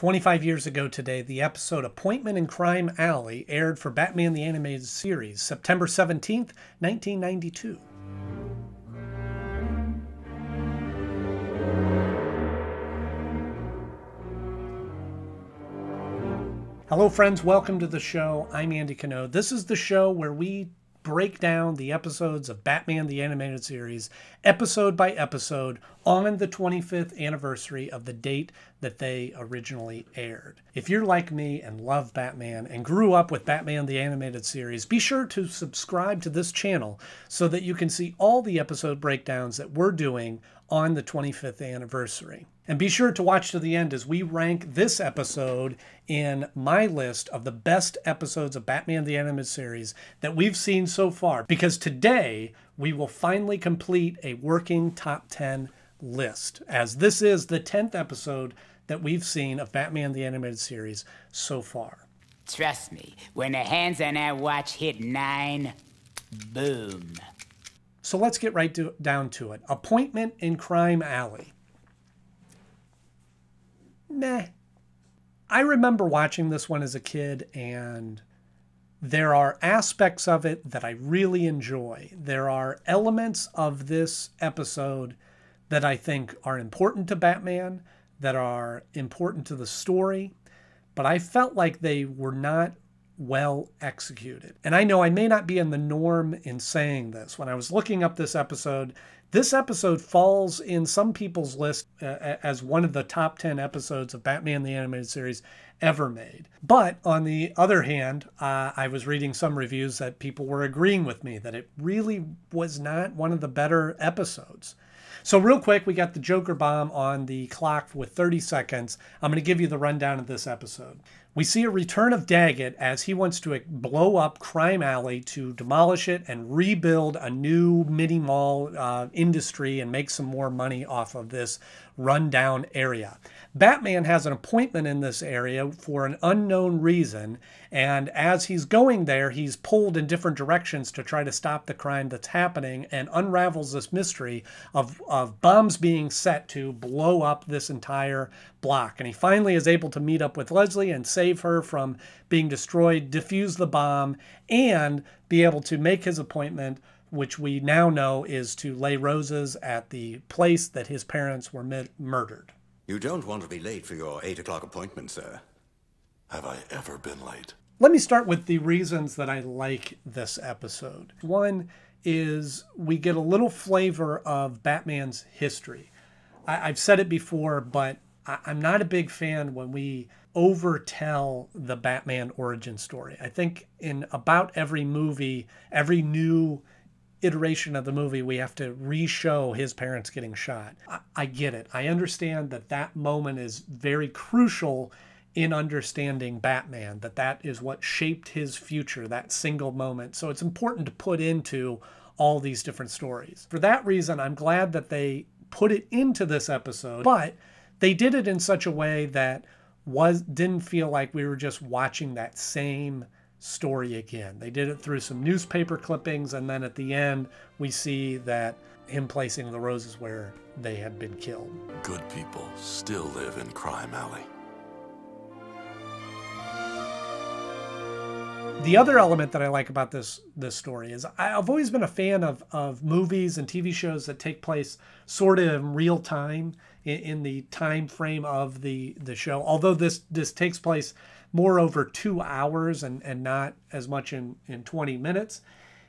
25 years ago today, the episode Appointment in Crime Alley aired for Batman the Animated Series, September 17th, 1992. Hello friends, welcome to the show. I'm Andy Cano. This is the show where we break down the episodes of Batman the Animated Series, episode by episode, on the 25th anniversary of the date that they originally aired. If you're like me and love Batman and grew up with Batman the Animated Series, be sure to subscribe to this channel so that you can see all the episode breakdowns that we're doing on the 25th anniversary. And be sure to watch to the end as we rank this episode in my list of the best episodes of Batman the Animated Series that we've seen so far, because today we will finally complete a working top 10 list, as this is the 10th episode that we've seen of Batman the Animated Series so far. Trust me, when the hands on our watch hit 9, boom. So let's get right down to it. Appointment in Crime Alley. Meh. I remember watching this one as a kid, and there are aspects of it that I really enjoy. There are elements of this episode that I think are important to Batman, that are important to the story, but I felt like they were not well executed. And I know I may not be in the norm in saying this. When I was looking up this episode falls in some people's list as one of the top 10 episodes of Batman the Animated Series ever made. But on the other hand, I was reading some reviews that people were agreeing with me that it really was not one of the better episodes. So real quick, we got the Joker bomb on the clock with 30 seconds. I'm going to give you the rundown of this episode. We see a return of Daggett as he wants to blow up Crime Alley to demolish it and rebuild a new mini mall industry and make some more money off of this rundown area. Batman has an appointment in this area for an unknown reason, and as he's going there, he's pulled in different directions to try to stop the crime that's happening and unravels this mystery of bombs being set to blow up this entire block. And he finally is able to meet up with Leslie and save her from being destroyed, defuse the bomb, and be able to make his appointment, which we now know is to lay roses at the place that his parents were murdered. You don't want to be late for your 8 o'clock appointment, sir. Have I ever been late? Let me start with the reasons that I like this episode. One is we get a little flavor of Batman's history. I've said it before, but I'm not a big fan when we overtell the Batman origin story. I think in about every movie, every new iteration of the movie, we have to re-show his parents getting shot. I get it. I understand that that moment is very crucial in understanding Batman, that is what shaped his future, that single moment. So it's important to put into all these different stories. For that reason, I'm glad that they put it into this episode, but they did it in such a way that didn't feel like we were just watching that same story again. They did it through some newspaper clippings, and then at the end we see that him placing the roses where they had been killed. Good people still live in Crime Alley. The other element that I like about this story is I've always been a fan of movies and TV shows that take place sort of in real time, in the time frame of the show. Although this takes place more over 2 hours and not as much in 20 minutes,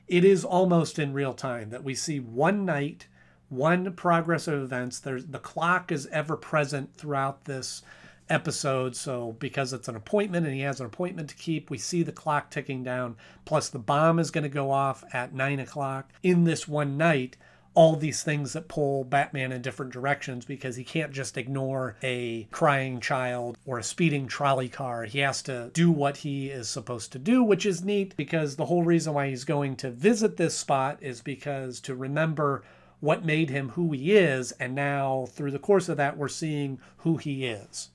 it is almost in real time that we see one night, one progress of events. The clock is ever present throughout this episode. So because it's an appointment and he has an appointment to keep, we see the clock ticking down. Plus the bomb is going to go off at 9 o'clock in this one night. All these things that pull Batman in different directions, because he can't just ignore a crying child or a speeding trolley car. He has to do what he is supposed to do, which is neat, because the whole reason why he's going to visit this spot is because to remember what made him who he is. And now through the course of that, we're seeing who he is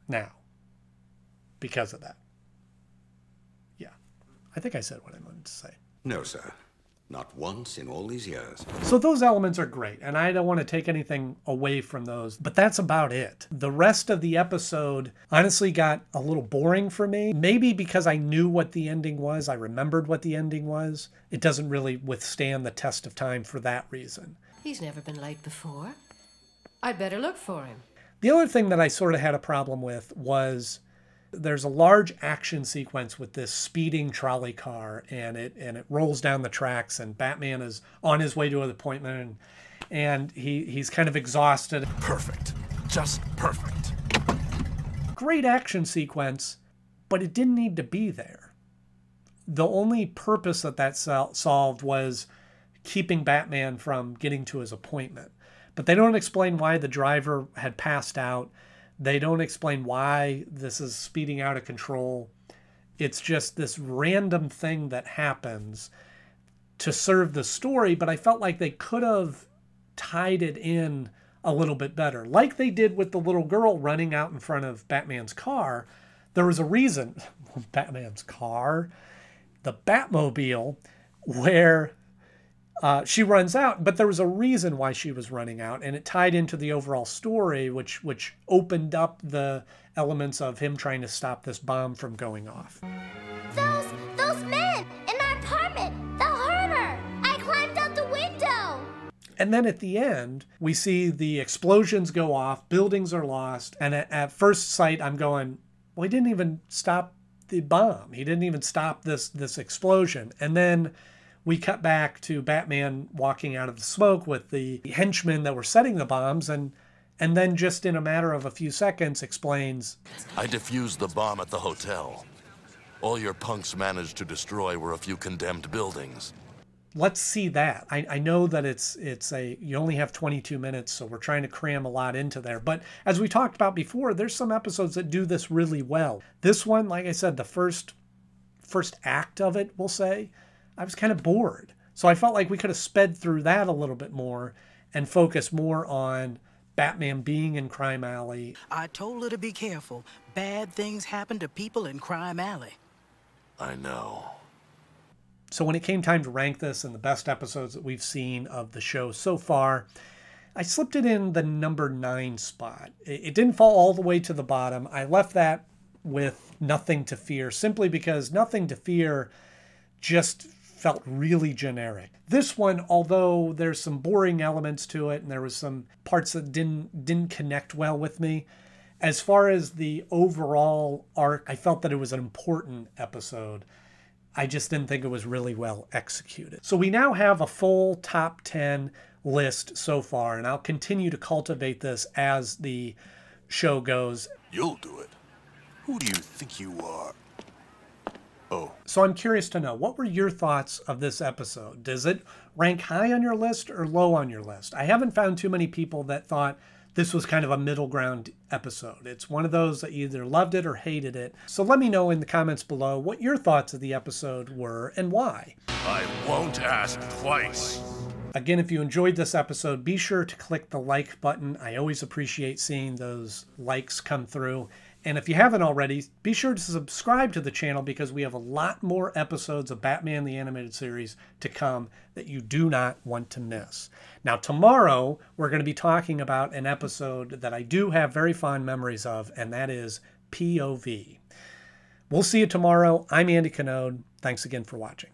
now because of that. Yeah, I think I said what I wanted to say. No, sir. Not once in all these years. So those elements are great, and I don't want to take anything away from those, but that's about it. The rest of the episode honestly got a little boring for me. Maybe because I knew what the ending was, I remembered what the ending was. It doesn't really withstand the test of time for that reason. He's never been late before. I'd better look for him. The other thing that I sort of had a problem with was there's a large action sequence with this speeding trolley car, and it rolls down the tracks, and Batman is on his way to an appointment, and he's kind of exhausted. Perfect. Just perfect. Great action sequence, but it didn't need to be there. The only purpose that solved was keeping Batman from getting to his appointment. But they don't explain why the driver had passed out. They don't explain why this is speeding out of control. It's just this random thing that happens to serve the story, but I felt like they could have tied it in a little bit better. Like they did with the little girl running out in front of Batman's car. There was a reason, Batman's car, the Batmobile, where she runs out, but there was a reason why she was running out, and it tied into the overall story, which opened up the elements of him trying to stop this bomb from going off. Those men in my apartment, they'll hurt her. I climbed out the window. And then at the end, we see the explosions go off, buildings are lost, and at first sight, I'm going, well, he didn't even stop the bomb. He didn't even stop this explosion. And then we cut back to Batman walking out of the smoke with the henchmen that were setting the bombs, and then just in a matter of a few seconds explains, I defused the bomb at the hotel. All your punks managed to destroy were a few condemned buildings. let's see that. I know that you only have 22 minutes, so we're trying to cram a lot into there. But as we talked about before, there's some episodes that do this really well. This one, like I said, the first act of it, we'll say, I was kind of bored. So I felt like we could have sped through that a little bit more and focused more on Batman being in Crime Alley. I told her to be careful. Bad things happen to people in Crime Alley. I know. So when it came time to rank this in the best episodes that we've seen of the show so far, I slipped it in the number 9 spot. It didn't fall all the way to the bottom. I left that with Nothing to Fear, simply because Nothing to Fear just felt really generic. This one, although there's some boring elements to it and there was some parts that didn't connect well with me, as far as the overall arc, I felt that it was an important episode. I just didn't think it was really well executed. So we now have a full top 10 list so far, and I'll continue to cultivate this as the show goes. You'll do it. Who do you think you are? Oh. So I'm curious to know, what were your thoughts of this episode? Does it rank high on your list or low on your list? I haven't found too many people that thought this was kind of a middle ground episode. It's one of those that either loved it or hated it. So let me know in the comments below what your thoughts of the episode were and why. I won't ask twice. Again, if you enjoyed this episode, be sure to click the like button. I always appreciate seeing those likes come through. And if you haven't already, be sure to subscribe to the channel because we have a lot more episodes of Batman the Animated Series to come that you do not want to miss. Now, tomorrow, we're going to be talking about an episode that I do have very fond memories of, and that is POV. We'll see you tomorrow. I'm Andy Canode. Thanks again for watching.